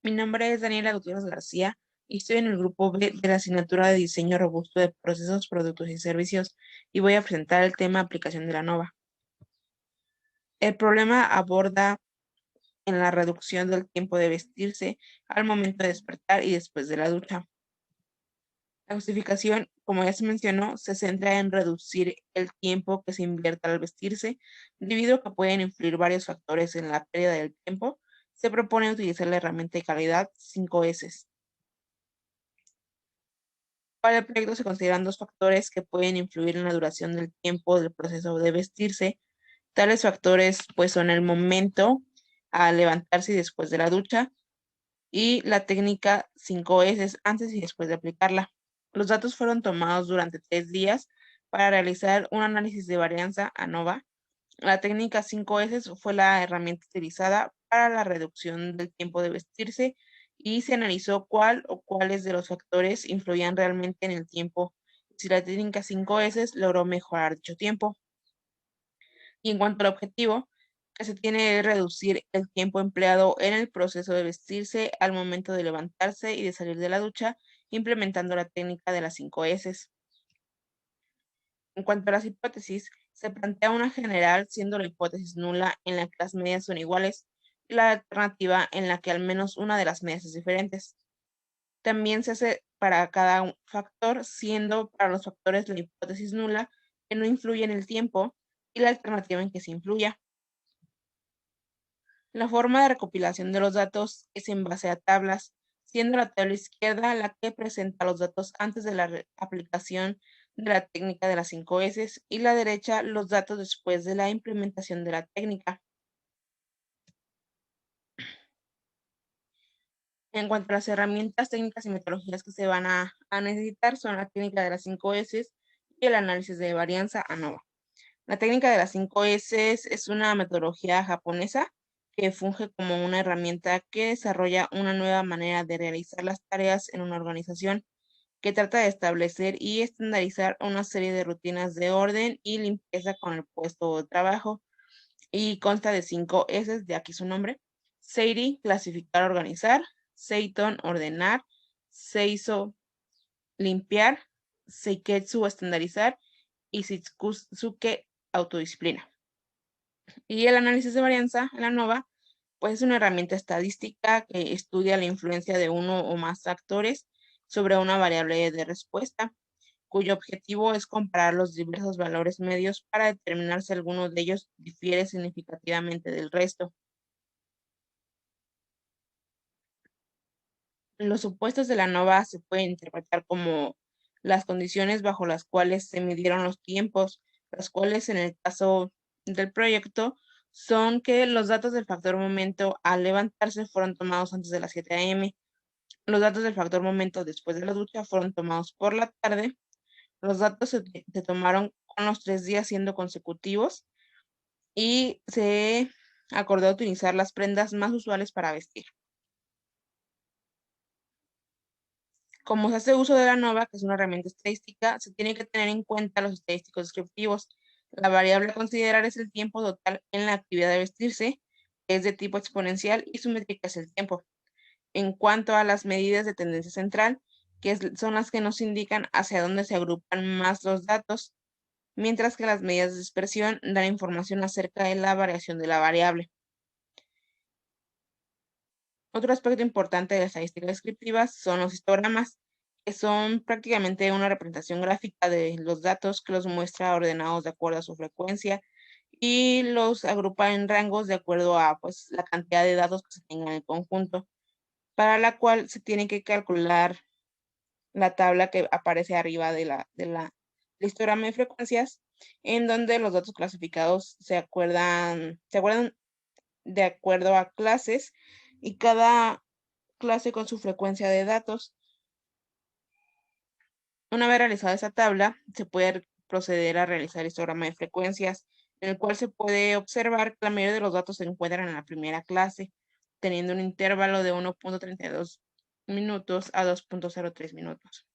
Mi nombre es Daniela Gutiérrez García y estoy en el grupo B de la asignatura de Diseño Robusto de Procesos, Productos y Servicios y voy a presentar el tema Aplicación de la NOVA. El problema aborda en la reducción del tiempo de vestirse al momento de despertar y después de la ducha. La justificación, como ya se mencionó, se centra en reducir el tiempo que se invierte al vestirse, debido a que pueden influir varios factores en la pérdida del tiempo. Se propone utilizar la herramienta de calidad 5S. Para el proyecto se consideran dos factores que pueden influir en la duración del tiempo del proceso de vestirse. Tales factores pues son el momento al levantarse y después de la ducha y la técnica 5S antes y después de aplicarla. Los datos fueron tomados durante 3 días para realizar un análisis de varianza ANOVA. La técnica 5S fue la herramienta utilizada para la reducción del tiempo de vestirse y se analizó cuál o cuáles de los factores influían realmente en el tiempo, si la técnica 5S logró mejorar dicho tiempo. Y en cuanto al objetivo, que se tiene es reducir el tiempo empleado en el proceso de vestirse al momento de levantarse y de salir de la ducha, implementando la técnica de las 5S. En cuanto a las hipótesis, se plantea una general siendo la hipótesis nula en la que las medias son iguales y la alternativa en la que al menos una de las medias es diferentes. También se hace para cada factor, siendo para los factores la hipótesis nula que no influye en el tiempo y la alternativa en que se influya. La forma de recopilación de los datos es en base a tablas, siendo la tabla izquierda la que presenta los datos antes de la aplicación de la técnica de las 5S y la derecha los datos después de la implementación de la técnica. En cuanto a las herramientas técnicas y metodologías que se van a necesitar, son la técnica de las 5S y el análisis de varianza ANOVA. La técnica de las 5S es una metodología japonesa que funge como una herramienta que desarrolla una nueva manera de realizar las tareas en una organización, que trata de establecer y estandarizar una serie de rutinas de orden y limpieza con el puesto de trabajo, y consta de 5 S, de aquí su nombre: Seiri, clasificar, organizar; Seiton, ordenar; Seiso, limpiar; Seiketsu, estandarizar; y Shitsuke, autodisciplina. Y el análisis de varianza, la NOVA, pues es una herramienta estadística que estudia la influencia de uno o más factores sobre una variable de respuesta, cuyo objetivo es comparar los diversos valores medios para determinar si alguno de ellos difiere significativamente del resto. Los supuestos de la NOVA se pueden interpretar como las condiciones bajo las cuales se midieron los tiempos, las cuales en el caso del proyecto son que los datos del factor momento al levantarse fueron tomados antes de las 7 a.m., los datos del factor momento después de la ducha fueron tomados por la tarde, los datos se tomaron con los 3 días siendo consecutivos y se acordó utilizar las prendas más usuales para vestir. Como se hace uso de la NOVA, que es una herramienta estadística, se tiene que tener en cuenta los estadísticos descriptivos. La variable a considerar es el tiempo total en la actividad de vestirse, que es de tipo exponencial, y su métrica es el tiempo. En cuanto a las medidas de tendencia central, son las que nos indican hacia dónde se agrupan más los datos, mientras que las medidas de dispersión dan información acerca de la variación de la variable. Otro aspecto importante de las estadísticas descriptivas son los histogramas, que son prácticamente una representación gráfica de los datos que los muestra ordenados de acuerdo a su frecuencia y los agrupa en rangos de acuerdo a pues, la cantidad de datos que se tengan en el conjunto, para la cual se tiene que calcular la tabla que aparece arriba del histograma de frecuencias, en donde los datos clasificados se acuerdan de acuerdo a clases y cada clase con su frecuencia de datos. Una vez realizada esa tabla, se puede proceder a realizar el histograma de frecuencias, en el cual se puede observar que la mayoría de los datos se encuentran en la primera clase, teniendo un intervalo de 1.32 minutos a 2.03 minutos.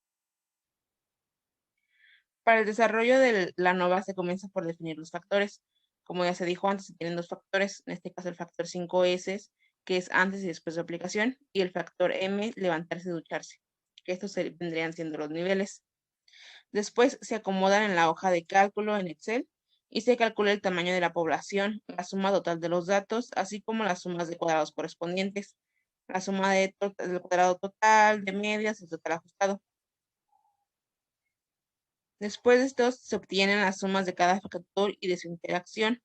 Para el desarrollo de la NOVA se comienza por definir los factores. Como ya se dijo antes, se tienen dos factores, en este caso el factor 5S, que es antes y después de aplicación, y el factor M, levantarse y ducharse, que estos vendrían siendo los niveles. Después se acomodan en la hoja de cálculo en Excel y se calcula el tamaño de la población, la suma total de los datos, así como las sumas de cuadrados correspondientes, la suma del cuadrado total, de medias, el total ajustado. Después de estos se obtienen las sumas de cada factor y de su interacción.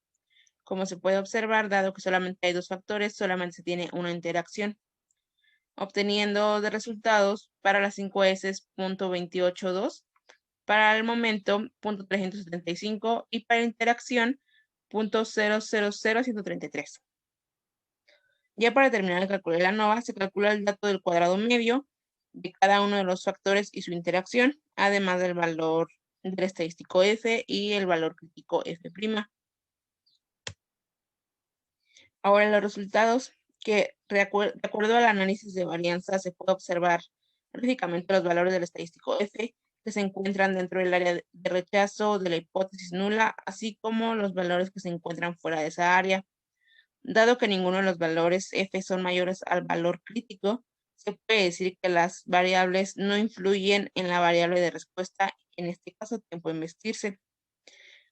Como se puede observar, dado que solamente hay dos factores, solamente se tiene una interacción, obteniendo de resultados para las 5S .282, para el momento .375 y para la interacción .000133. Ya para terminar de calcular la ANOVA, se calcula el dato del cuadrado medio de cada uno de los factores y su interacción, además del valor del estadístico F y el valor crítico F'. Ahora los resultados que de acuerdo al análisis de varianza se puede observar gráficamente los valores del estadístico F que se encuentran dentro del área de rechazo de la hipótesis nula, así como los valores que se encuentran fuera de esa área. Dado que ninguno de los valores F son mayores al valor crítico, se puede decir que las variables no influyen en la variable de respuesta, en este caso tiempo de investirse.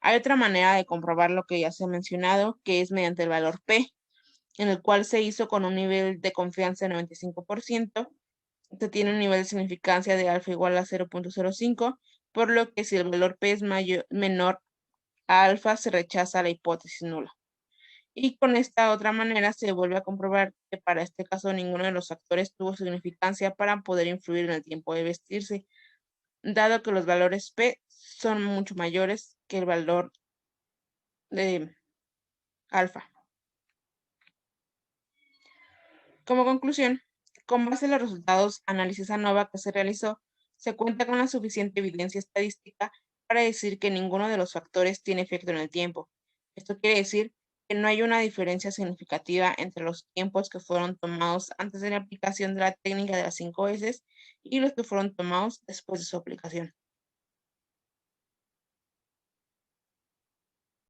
Hay otra manera de comprobar lo que ya se ha mencionado, que es mediante el valor P, en el cual se hizo con un nivel de confianza de 95%, se tiene un nivel de significancia de alfa igual a 0.05, por lo que si el valor P es menor a alfa, se rechaza la hipótesis nula. Y con esta otra manera se vuelve a comprobar que para este caso ninguno de los factores tuvo significancia para poder influir en el tiempo de vestirse, dado que los valores P son mucho mayores que el valor de alfa. Como conclusión, con base en los resultados análisis ANOVA que se realizó, se cuenta con la suficiente evidencia estadística para decir que ninguno de los factores tiene efecto en el tiempo. Esto quiere decir que no hay una diferencia significativa entre los tiempos que fueron tomados antes de la aplicación de la técnica de las 5 S y los que fueron tomados después de su aplicación.